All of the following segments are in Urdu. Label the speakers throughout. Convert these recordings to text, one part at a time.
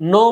Speaker 1: 9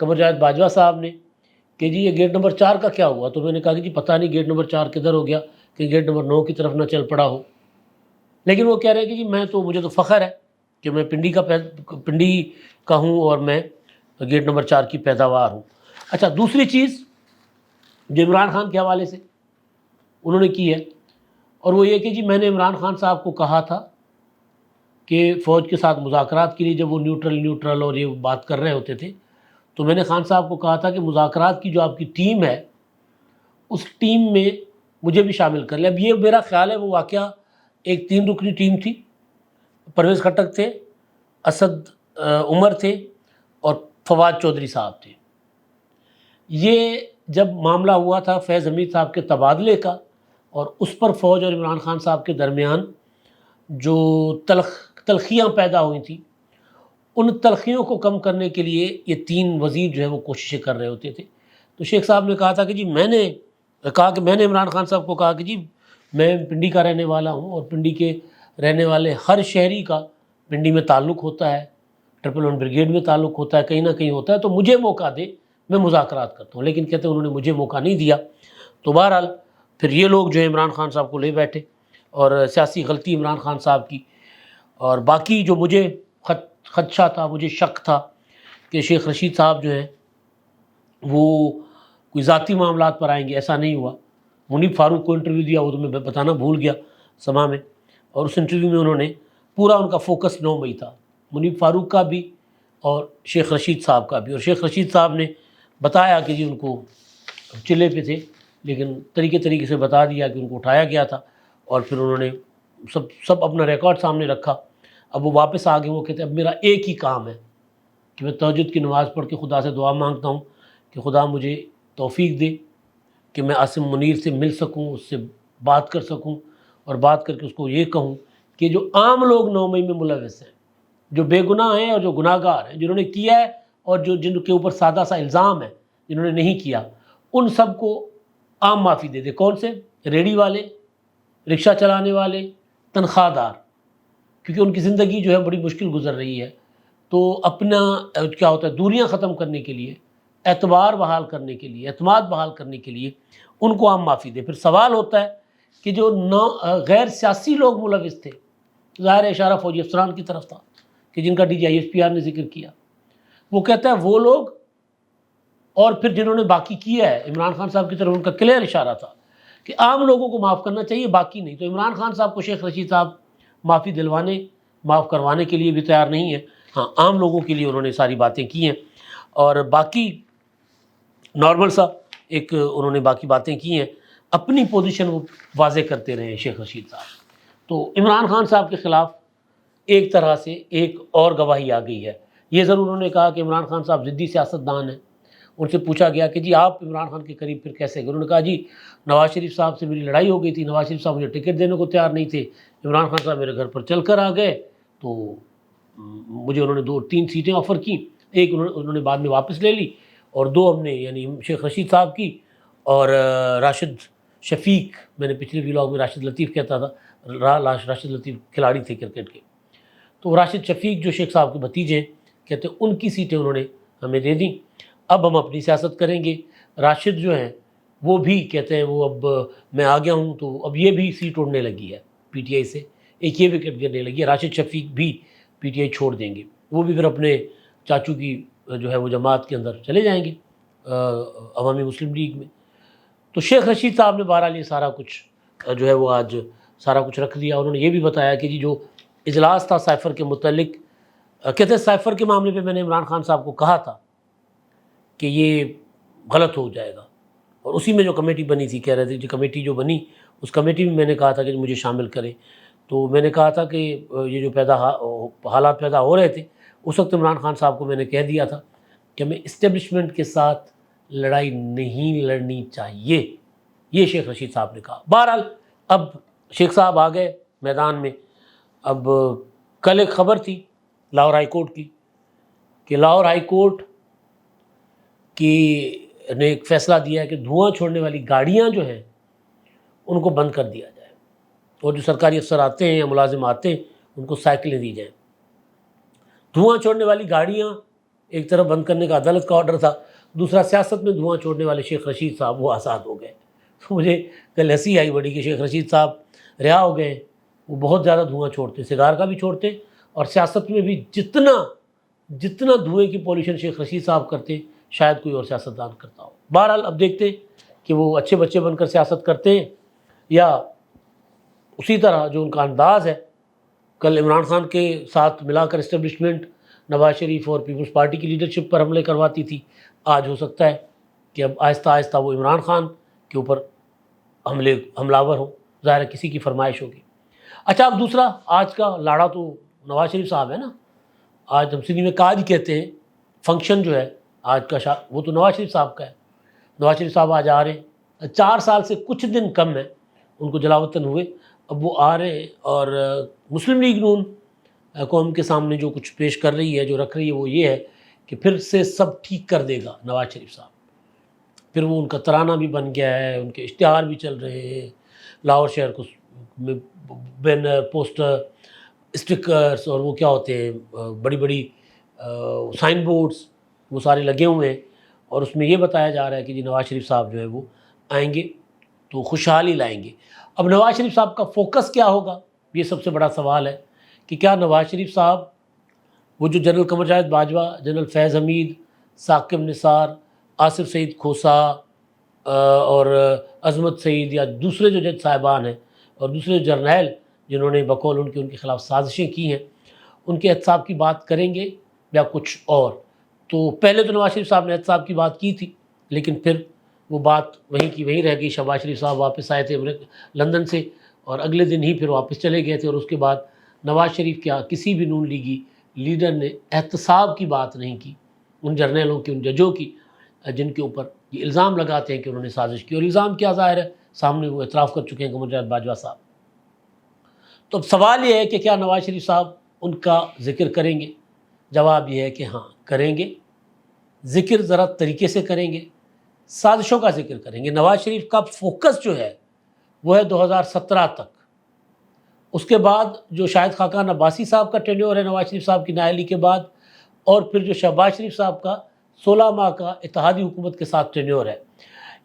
Speaker 1: قمر جاوید باجوہ صاحب نے کہ جی یہ گیٹ نمبر 4 کا کیا ہوا، تو میں نے کہا کہ جی پتہ نہیں گیٹ نمبر 4 کدھر ہو گیا کہ گیٹ نمبر 9 کی طرف نہ چل پڑا ہو، لیکن وہ کہہ رہے ہیں کہ جی مجھے تو فخر ہے کہ میں پنڈی کا ہوں اور میں گیٹ نمبر 4 کی پیداوار ہوں۔ اچھا، دوسری چیز جو عمران خان کے حوالے سے انہوں نے کی ہے، اور وہ یہ کہ جی میں نے عمران خان صاحب کو کہا تھا کہ فوج کے ساتھ مذاکرات کے لیے جب وہ نیوٹرل اور یہ بات کر رہے ہوتے تھے، تو میں نے خان صاحب کو کہا تھا کہ مذاکرات کی جو آپ کی ٹیم ہے اس ٹیم میں مجھے بھی شامل کر لیں۔ اب یہ میرا خیال ہے وہ واقعہ ایک 3 رکنی ٹیم تھی، پرویز خٹک تھے، اسد عمر تھے اور فواد چودھری صاحب تھے۔ یہ جب معاملہ ہوا تھا فیض حمید صاحب کے تبادلے کا، اور اس پر فوج اور عمران خان صاحب کے درمیان جو تلخیاں پیدا ہوئی تھیں، ان تلخیوں کو کم کرنے کے لیے یہ 3 وزیر جو ہے وہ کوششیں کر رہے ہوتے تھے۔ تو شیخ صاحب نے کہا تھا کہ جی میں نے عمران خان صاحب کو کہا کہ جی میں پنڈی کا رہنے والا ہوں، اور پنڈی کے رہنے والے ہر شہری کا پنڈی میں تعلق ہوتا ہے، 111 بریگیڈ میں تعلق ہوتا ہے، کہیں نہ کہیں ہوتا ہے، تو مجھے موقع دے، میں مذاکرات کرتا ہوں۔ لیکن کہتے ہیں انہوں نے مجھے موقع نہیں دیا۔ تو بہرحال پھر یہ لوگ جو ہے عمران خان صاحب کو لے بیٹھے، اور سیاسی غلطی عمران خان صاحب کی، اور باقی جو مجھے خدشہ تھا، مجھے شک تھا کہ شیخ رشید صاحب جو ہیں وہ کوئی ذاتی معاملات پر آئیں گے، ایسا نہیں ہوا۔ منیب فاروق کو انٹرویو دیا، وہ تو میں بتانا بھول گیا سما میں، اور اس انٹرویو میں انہوں نے پورا ان کا فوکس 9 مئی تھا، منیب فاروق کا بھی اور شیخ رشید صاحب کا بھی۔ اور شیخ رشید صاحب نے بتایا کہ جی ان کو چلے پہ تھے، لیکن طریقے سے بتا دیا کہ ان کو اٹھایا گیا تھا، اور پھر انہوں نے سب اپنا ریکارڈ سامنے رکھا۔ اب وہ واپس آ گئے، وہ کہتے ہیں اب میرا ایک ہی کام ہے کہ میں تہجد کی نماز پڑھ کے خدا سے دعا مانگتا ہوں کہ خدا مجھے توفیق دے کہ میں عاصم منیر سے مل سکوں، اس سے بات کر سکوں، اور بات کر کے اس کو یہ کہوں کہ جو عام لوگ 9 مئی میں ملوث ہیں، جو بے گناہ ہیں اور جو گناہ گار ہیں، جنہوں نے کیا ہے اور جن کے اوپر سادہ سا الزام ہے جنہوں نے نہیں کیا، ان سب کو عام معافی دے دے۔ کون سے؟ ریڑھی والے، رکشہ چلانے والے، تنخواہ دار، کیونکہ ان کی زندگی جو ہے بڑی مشکل گزر رہی ہے، تو اپنا کیا ہوتا ہے دوریاں ختم کرنے کے لیے، اعتبار بحال کرنے کے لیے، اعتماد بحال کرنے کے لیے ان کو عام معافی دے۔ پھر سوال ہوتا ہے کہ جو غیر سیاسی لوگ ملوث تھے، ظاہر اشارہ فوجی افسران کی طرف تھا کہ جن کا DGISPR نے ذکر کیا، وہ کہتا ہے وہ لوگ، اور پھر جنہوں نے باقی کیا ہے، عمران خان صاحب کی طرف ان کا کلیئر اشارہ تھا کہ عام لوگوں کو معاف کرنا چاہیے، باقی نہیں۔ تو عمران خان صاحب کو شیخ رشید صاحب معاف کروانے کے لیے بھی تیار نہیں ہے، ہاں عام لوگوں کے لیے انہوں نے ساری باتیں کی ہیں، اور باقی نارمل سا ایک انہوں نے باقی باتیں کی ہیں، اپنی پوزیشن وہ واضح کرتے رہے ہیں شیخ رشید صاحب۔ تو عمران خان صاحب کے خلاف ایک طرح سے ایک اور گواہی آ گئی ہے۔ یہ ضرور انہوں نے کہا کہ عمران خان صاحب ضدی سیاستدان ہیں۔ ان سے پوچھا گیا کہ جی آپ عمران خان کے قریب پھر کیسے گئے؟ انہوں نے کہا جی نواز شریف صاحب سے میری لڑائی ہو گئی تھی، نواز شریف صاحب مجھے ٹکٹ دینے کو تیار نہیں تھے، عمران خان صاحب میرے گھر پر چل کر آ گئے، تو مجھے انہوں نے 2-3 سیٹیں آفر کی، ایک انہوں نے بعد میں واپس لے لی، اور 2 ہم نے یعنی شیخ رشید صاحب کی اور راشد شفیق، میں نے پچھلے ولاگ میں راشد لطیف کہتا تھا، راشد لطیف کھلاڑی تھے کرکٹ کے، تو راشد شفیق جو شیخ صاحب کے بھتیجے ہیں، کہتے ہیں ان کی سیٹیں انہوں نے ہمیں دے دیں، اب ہم اپنی سیاست کریں گے۔ راشد جو ہیں وہ بھی کہتے ہیں وہ اب میں آ گیا ہوں، تو اب یہ بھی سیٹ اڑنے لگی ہے PTI سے، ایک یہ وکٹ گرنے لگی ہے، راشد شفیق بھی PTI چھوڑ دیں گے، وہ بھی پھر اپنے چاچو کی جو ہے وہ جماعت کے اندر چلے جائیں گے عوامی مسلم لیگ میں۔ تو شیخ رشید صاحب نے بہرحال یہ سارا کچھ جو ہے وہ آج سارا کچھ رکھ دیا۔ انہوں نے یہ بھی بتایا کہ جی جو اجلاس تھا سائفر کے متعلق، کہتے ہیں سائفر کے معاملے پہ میں نے عمران خان صاحب کو کہا تھا کہ یہ غلط ہو جائے گا، اور اسی میں جو کمیٹی بنی تھی، کہہ رہے تھے جو کمیٹی جو بنی اس کمیٹی میں نے کہا تھا کہ مجھے شامل کریں، تو میں نے کہا تھا کہ یہ جو حالات پیدا ہو رہے تھے اس وقت عمران خان صاحب کو میں نے کہہ دیا تھا کہ ہمیں اسٹیبلشمنٹ کے ساتھ لڑائی نہیں لڑنی چاہیے، یہ شیخ رشید صاحب نے کہا۔ بہرحال اب شیخ صاحب آ گئے میدان میں۔ اب کل ایک خبر تھی لاہور ہائی کورٹ کی کہ لاہور ہائی کورٹ نے ایک فیصلہ دیا ہے کہ دھواں چھوڑنے والی گاڑیاں جو ہیں ان کو بند کر دیا جائے، اور جو سرکاری افسر آتے ہیں یا ملازم آتے ہیں ان کو سائیکلیں دی جائیں۔ دھواں چھوڑنے والی گاڑیاں ایک طرف بند کرنے کا عدالت کا آرڈر تھا، دوسرا سیاست میں دھواں چھوڑنے والے شیخ رشید صاحب وہ آزاد ہو گئے۔ تو مجھے کل ہنسی آئی بڑی کہ شیخ رشید صاحب رہا ہو گئے، وہ بہت زیادہ دھواں چھوڑتے، سگار کا بھی چھوڑتے اور سیاست میں بھی جتنا دھوئیں کی پولیوشن شیخ رشید صاحب کرتے شاید کوئی اور سیاستدان کرتا ہو۔ بہرحال اب دیکھتے ہیں کہ وہ اچھے بچے بن کر سیاست کرتے ہیں یا اسی طرح جو ان کا انداز ہے۔ کل عمران خان کے ساتھ ملا کر اسٹیبلشمنٹ نواز شریف اور پیپلز پارٹی کی لیڈرشپ پر حملے کرواتی تھی، آج ہو سکتا ہے کہ اب آہستہ آہستہ وہ عمران خان کے اوپر حملاور ہوں، ظاہر ہے کسی کی فرمائش ہوگی۔ اچھا، اب دوسرا آج کا لاڑا تو نواز شریف صاحب ہے نا، آج ہم سندھی میں کاج کہتے ہیں، فنکشن جو ہے آج کا وہ تو نواز شریف صاحب کا ہے۔ نواز شریف صاحب آج آ رہے ہیں، 4 سال سے کچھ دن کم ہیں ان کو جلاوطن ہوئے، اب وہ آ رہے ہیں اور مسلم لیگ نون قوم کے سامنے جو کچھ پیش کر رہی ہے، جو رکھ رہی ہے، وہ یہ ہے کہ پھر سے سب ٹھیک کر دے گا نواز شریف صاحب۔ پھر وہ ان کا ترانہ بھی بن گیا ہے، ان کے اشتہار بھی چل رہے ہیں، لاہور شہر کو بینر، پوسٹر، اسٹکرز اور وہ کیا ہوتے ہیں بڑی بڑی سائن بورڈز، وہ سارے لگے ہوئے ہیں، اور اس میں یہ بتایا جا رہا ہے کہ جی نواز شریف صاحب جو ہے وہ آئیں گے تو خوشحالی لائیں گے۔ اب نواز شریف صاحب کا فوکس کیا ہوگا، یہ سب سے بڑا سوال ہے کہ کیا نواز شریف صاحب وہ جو جنرل قمر جاوید باجوہ، جنرل فیض حمید، ثاقب نثار، آصف سعید کھوسا اور عظمت سعید یا دوسرے جو جج صاحبان ہیں اور دوسرے جرنیل جنہوں نے بقول ان کے خلاف سازشیں کی ہیں، ان کے احتساب کی بات کریں گے یا کچھ اور؟ تو پہلے تو نواز شریف صاحب نے احتساب کی بات کی تھی، لیکن پھر وہ بات وہیں کی وہیں رہ گئی۔ شہباز شریف صاحب واپس آئے تھے لندن سے اور اگلے دن ہی پھر واپس چلے گئے تھے، اور اس کے بعد نواز شریف کیا کسی بھی نون لیگی لیڈر نے احتساب کی بات نہیں کی ان جرنیلوں کی، ان ججوں کی جن کے اوپر یہ الزام لگاتے ہیں کہ انہوں نے سازش کی، اور الزام کیا ظاہر ہے سامنے وہ اعتراف کر چکے ہیں قمر جاوید باجوہ صاحب۔ تو اب سوال یہ ہے کہ کیا نواز شریف صاحب ان کا ذکر کریں گے؟ جواب یہ ہے کہ ہاں کریں گے، ذکر ذرا طریقے سے کریں گے، سازشوں کا ذکر کریں گے۔ نواز شریف کا فوکس جو ہے وہ ہے 2017 تک، اس کے بعد جو شاہد خاقان عباسی صاحب کا ٹینیور ہے نواز شریف صاحب کی نااہلی کے بعد، اور پھر جو شہباز شریف صاحب کا 16 ماہ کا اتحادی حکومت کے ساتھ ٹینیور ہے،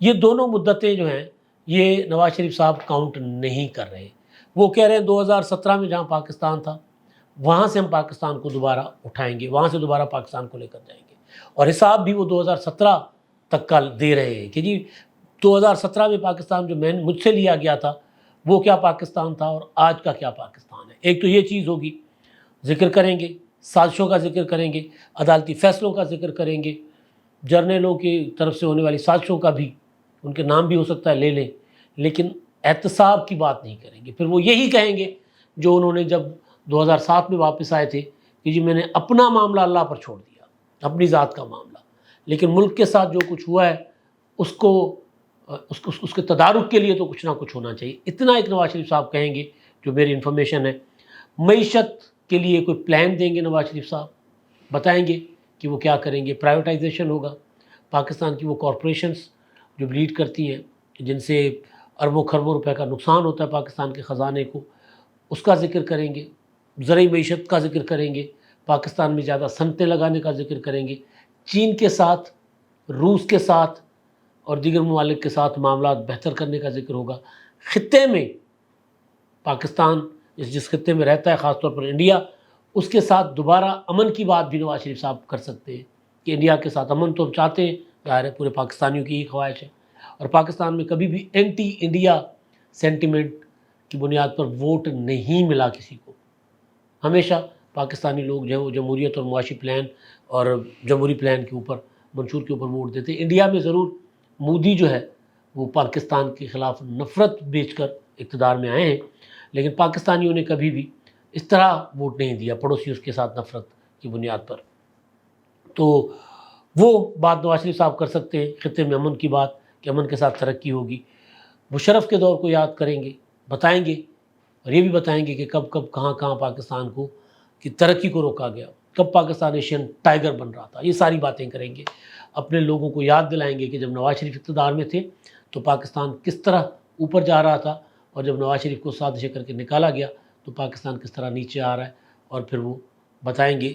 Speaker 1: یہ دونوں مدتیں جو ہیں یہ نواز شریف صاحب کاؤنٹ نہیں کر رہے۔ وہ کہہ رہے ہیں 2017 میں جہاں پاکستان تھا وہاں سے ہم پاکستان کو دوبارہ اٹھائیں گے، وہاں سے دوبارہ پاکستان کو لے کر جائیں گے، اور حساب بھی وہ 2017 تک کا دے رہے ہیں کہ جی 2017 میں پاکستان جو مجھ سے لیا گیا تھا وہ کیا پاکستان تھا اور آج کا کیا پاکستان ہے۔ ایک تو یہ چیز ہوگی، ذکر کریں گے، سازشوں کا ذکر کریں گے، عدالتی فیصلوں کا ذکر کریں گے، جرنیلوں کی طرف سے ہونے والی سازشوں کا بھی ان کے نام بھی ہو سکتا ہے لے لیں، لیکن احتساب کی بات نہیں کریں گے۔ پھر وہ یہی کہیں گے جو انہوں نے جب 2007 میں واپس آئے تھے کہ جی میں نے اپنا معاملہ اللہ پر چھوڑ دیا، اپنی ذات کا معاملہ، لیکن ملک کے ساتھ جو کچھ ہوا ہے اس کے تدارک کے لیے تو کچھ نہ کچھ ہونا چاہیے۔ اتنا ایک نواز شریف صاحب کہیں گے جو میری انفارمیشن ہے۔ معیشت کے لیے کوئی پلان دیں گے نواز شریف صاحب، بتائیں گے کہ وہ کیا کریں گے۔ پرائیویٹائزیشن ہوگا، پاکستان کی وہ کارپوریشنز جو بلیڈ کرتی ہیں جن سے اربوں خربوں روپے کا نقصان ہوتا ہے پاکستان کے خزانے کو، اس کا ذکر کریں گے، زرعی معیشت کا ذکر کریں گے، پاکستان میں زیادہ صنعتیں لگانے کا ذکر کریں گے، چین کے ساتھ، روس کے ساتھ اور دیگر ممالک کے ساتھ معاملات بہتر کرنے کا ذکر ہوگا۔ خطے میں پاکستان جس خطے میں رہتا ہے، خاص طور پر انڈیا، اس کے ساتھ دوبارہ امن کی بات بھی نواز شریف صاحب کر سکتے ہیں کہ انڈیا کے ساتھ امن تو ہم چاہتے ہیں، ظاہر ہے پورے پاکستانیوں کی ہی خواہش ہے، اور پاکستان میں کبھی بھی اینٹی انڈیا سینٹیمنٹ کی بنیاد پر ووٹ نہیں ملا کسی کو۔ ہمیشہ پاکستانی لوگ جو ہے وہ جمہوریت اور معاشی پلان اور جمہوری پلان کے اوپر، منشور کے اوپر ووٹ دیتے ہیں۔ انڈیا میں ضرور مودی جو ہے وہ پاکستان کے خلاف نفرت بیچ کر اقتدار میں آئے ہیں، لیکن پاکستانیوں نے کبھی بھی اس طرح ووٹ نہیں دیا پڑوسیوں کے ساتھ نفرت کی بنیاد پر۔ تو وہ بات نواز شریف صاحب کر سکتے ہیں، خطے میں امن کی بات کہ امن کے ساتھ ترقی ہوگی۔ مشرف کے دور کو یاد کریں گے، بتائیں گے، اور یہ بھی بتائیں گے کہ کب کب کہاں کہاں پاکستان کو کی ترقی کو روکا گیا، کب پاکستان ایشین ٹائگر بن رہا تھا۔ یہ ساری باتیں کریں گے، اپنے لوگوں کو یاد دلائیں گے کہ جب نواز شریف اقتدار میں تھے تو پاکستان کس طرح اوپر جا رہا تھا، اور جب نواز شریف کو سازشیں کر کے نکالا گیا تو پاکستان کس طرح نیچے آ رہا ہے، اور پھر وہ بتائیں گے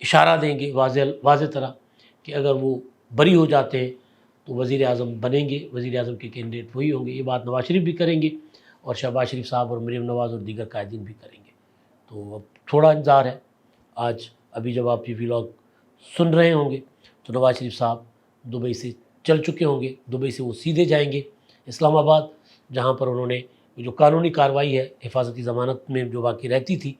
Speaker 1: اشارہ دیں گے واضح طرح کہ اگر وہ بری ہو جاتے ہیں تو وزیر اعظم بنیں گے، وزیر اعظم کے کینڈیڈیٹ وہی ہوں گے. یہ بات نواز شریف بھی کریں گے اور شہباز شریف صاحب اور مریم نواز اور دیگر قائدین بھی کریں گے. تو اب تھوڑا انتظار ہے. ابھی جب آپ یہ ولاگ سن رہے ہوں گے تو نواز شریف صاحب دبئی سے چل چکے ہوں گے. دبئی سے وہ سیدھے جائیں گے اسلام آباد، جہاں پر انہوں نے جو قانونی کارروائی ہے حفاظتی ضمانت میں جو باقی رہتی تھی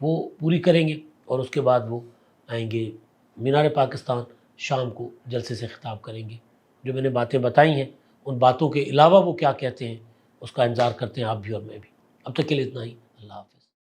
Speaker 1: وہ پوری کریں گے، اور اس کے بعد وہ آئیں گے مینار پاکستان. شام کو جلسے سے خطاب کریں گے. جو میں نے باتیں بتائی ہیں ان باتوں کے علاوہ وہ کیا کہتے ہیں اس کا انتظار کرتے ہیں آپ بھی اور میں بھی. اب تک کے لیے اتنا ہی. اللہ حافظ.